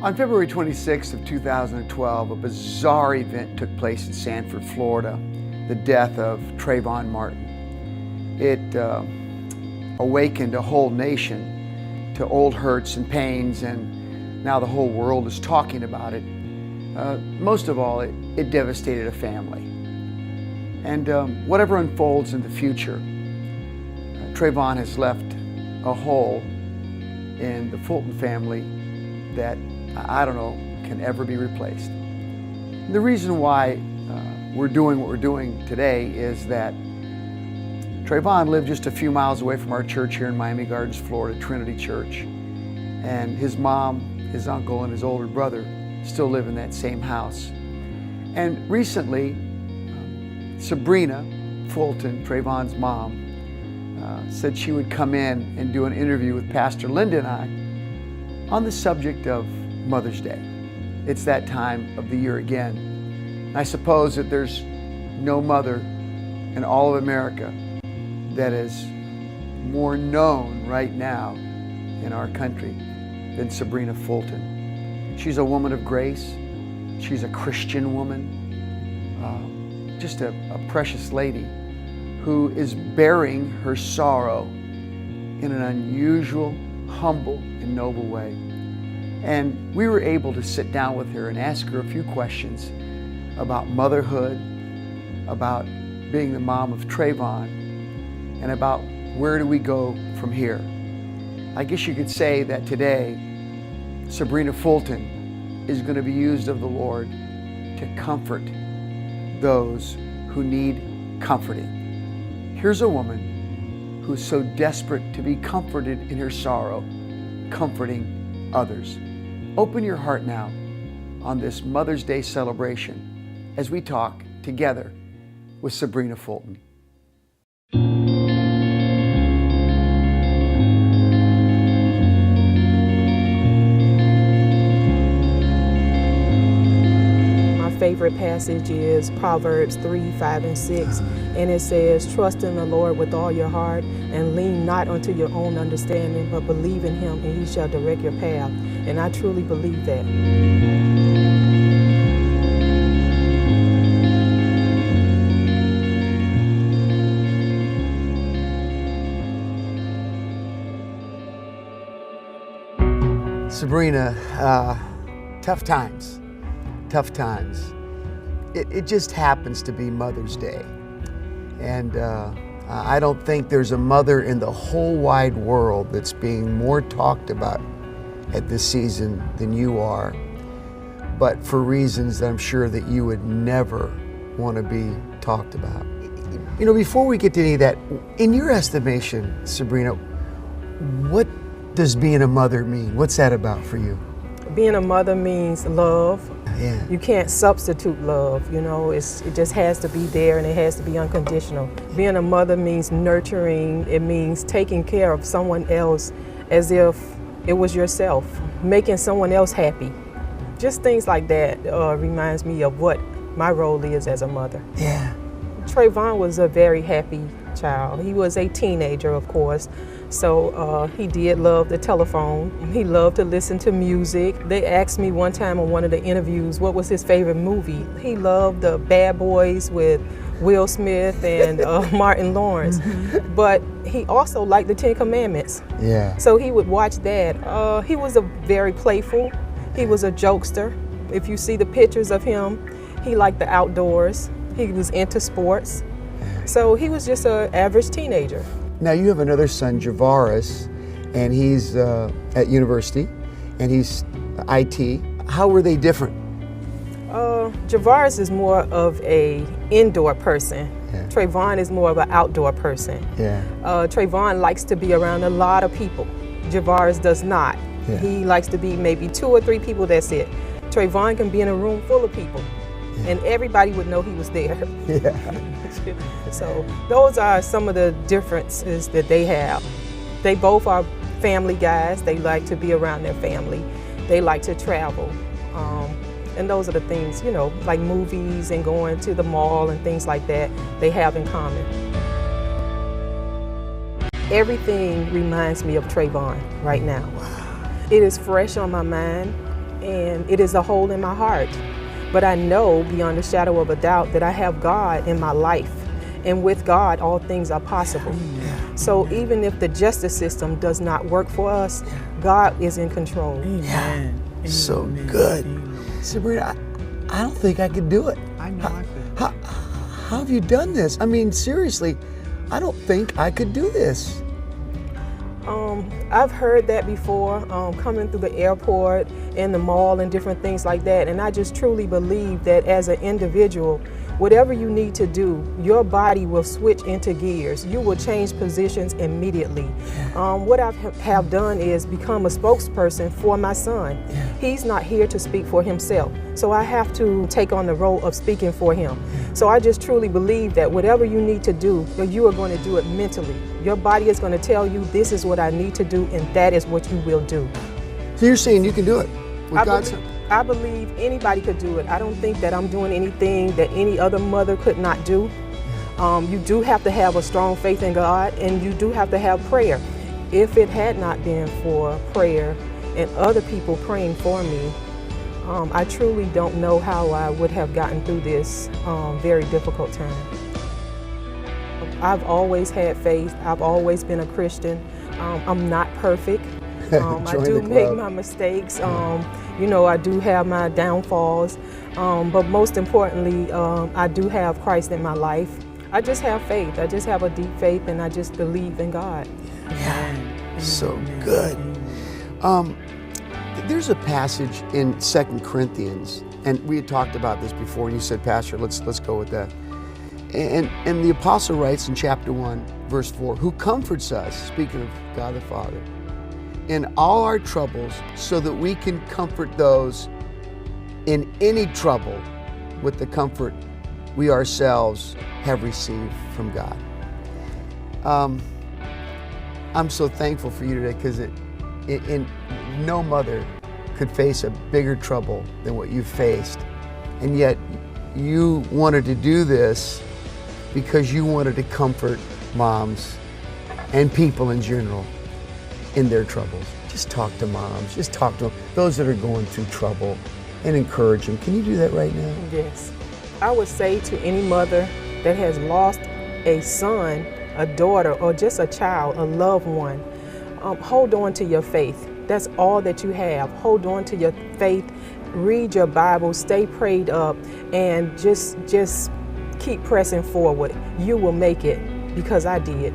On February 26th of 2012, a bizarre event took place in Sanford, Florida, the death of Trayvon Martin. It awakened a whole nation to old hurts and pains, and now the whole world is talking about it. Most of all, it devastated a family. And whatever unfolds in the future, Trayvon has left a hole in the Fulton family that I don't know can ever be replaced. And the reason why we're doing what we're doing today is that Trayvon lived just a few miles away from our church here in Miami Gardens, Florida, Trinity Church. And his mom, his uncle, and his older brother still live in that same house. And recently, Sybrina, Fulton, Trayvon's mom, said she would come in and do an interview with Pastor Linda and I on the subject of Mother's Day. It's that time of the year again. And I suppose that there's no mother in all of America that is more known right now in our country than Sybrina Fulton. She's a woman of grace. She's a Christian woman, just a precious lady who is bearing her sorrow in an unusual, humble, and noble way. And we were able to sit down with her and ask her a few questions about motherhood, about being the mom of Trayvon, and about where do we go from here. I guess you could say that today, Sybrina Fulton is going to be used of the Lord to comfort those who need comforting. Here's a woman who is so desperate to be comforted in her sorrow, comforting others. Open your heart now on this Mother's Day celebration as we talk together with Sybrina Fulton. Favorite passage is Proverbs 3, 5, and 6, and it says, "Trust in the Lord with all your heart, and lean not unto your own understanding, but believe in Him, and He shall direct your path." And I truly believe that. Sybrina, tough times. It just happens to be Mother's Day. And I don't think there's a mother in the whole wide world that's being more talked about at this season than you are, but for reasons that I'm sure that you would never want to be talked about. You know, before we get to any of that, in your estimation, Sybrina, what does being a mother mean? What's that about for you? Being a mother means love. Yeah. You can't substitute love, you know, it just has to be there, and it has to be unconditional. Being a mother means nurturing. It means taking care of someone else as if it was yourself, making someone else happy. Just things like that reminds me of what my role is as a mother. Yeah. Trayvon was a very happy child. He was a teenager, of course, so he did love the telephone. He loved to listen to music. They asked me one time on one of the interviews what was his favorite movie. He loved the Bad Boys with Will Smith and Martin Lawrence, but he also liked the Ten Commandments. Yeah. So he would watch that. He was very playful. He was a jokester. If you see the pictures of him, he liked the outdoors. He was into sports. So he was just an average teenager. Now you have another son, Javaris, and he's at university, and he's IT. How were they different? Javaris is more of a indoor person. Yeah. Trayvon is more of an outdoor person. Yeah. Trayvon likes to be around a lot of people. Javaris does not. Yeah. He likes to be maybe 2 or 3 people, that's it. Trayvon can be in a room full of people, and everybody would know he was there. Yeah. So those are some of the differences that they have. They both are family guys. They like to be around their family. They like to travel. And those are the things, you know, like movies and going to the mall and things like that, they have in common. Everything reminds me of Trayvon right now. It is fresh on my mind. and it is a hole in my heart. But I know beyond a shadow of a doubt that I have God in my life, and with God, all things are possible. Yeah. So even if the justice system does not work for us, God is in control. Yeah. So good. Sybrina, I don't think I could do it. I know I could. How have you done this? I mean, seriously, I don't think I could do this. I've heard that before, coming through the airport and the mall and different things like that. And I just truly believe that as an individual, whatever you need to do, your body will switch into gears. You will change positions immediately. What I have done is become a spokesperson for my son. He's not here to speak for himself, so I have to take on the role of speaking for him. So I just truly believe that whatever you need to do, you are going to do it mentally. Your body is going to tell you, this is what I need to do, and that is what you will do. So you're saying you can do it with God's help? I believe anybody could do it. I don't think that I'm doing anything that any other mother could not do. You do have to have a strong faith in God, and you do have to have prayer. If it had not been for prayer and other people praying for me, I truly don't know how I would have gotten through this very difficult time. I've always had faith. I've always been a Christian. I'm not perfect. I do make my mistakes. You know, I do have my downfalls. But most importantly, I do have Christ in my life. I just have faith. I just have a deep faith, and I just believe in God. Yeah, so good. There's a passage in 2 Corinthians, and we had talked about this before, and you said, Pastor, let's go with that. And the apostle writes in chapter 1, verse 4, who comforts us, speaking of God the Father, in all our troubles, so that we can comfort those in any trouble with the comfort we ourselves have received from God. I'm so thankful for you today, because no mother could face a bigger trouble than what you faced. And yet you wanted to do this because you wanted to comfort moms and people in general in their troubles. Just talk to moms, just talk to them, those that are going through trouble, and encourage them. Can you do that right now? Yes. I would say to any mother that has lost a son, a daughter, or just a child, a loved one, hold on to your faith. That's all that you have. Hold on to your faith, read your Bible, stay prayed up, and just keep pressing forward. You will make it, because I did.